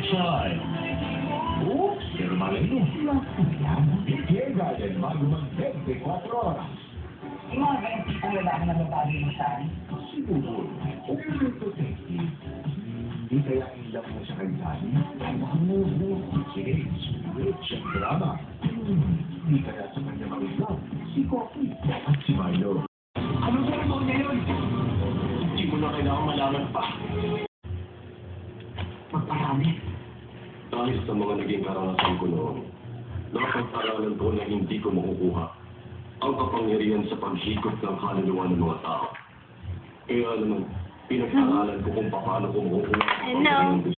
sunshine. Oops, pero malay mo, llega din bago mag-24 oras. Yung mga ganyan tipong lalaki na babago mo saan? Siguro, okay to take it. Hindi kaya ilang mo sa kailangan? Alam mo, sige, switch ang drama. Hindi kaya sa kanya mag-ilang si Coffee at si Milo. Ano ba naman ngayon? Hindi mo na kailangan malaman pa. Magparami. Dahil sa mga naging karanasan ko noon, napag-aralan ko na hindi ko makukuha ang kapangyarihan sa paghikot ng kaluluwa ng mga tao. Kaya naman, pinag-aralan ko kung paano ko makukuha ang kapangyarihan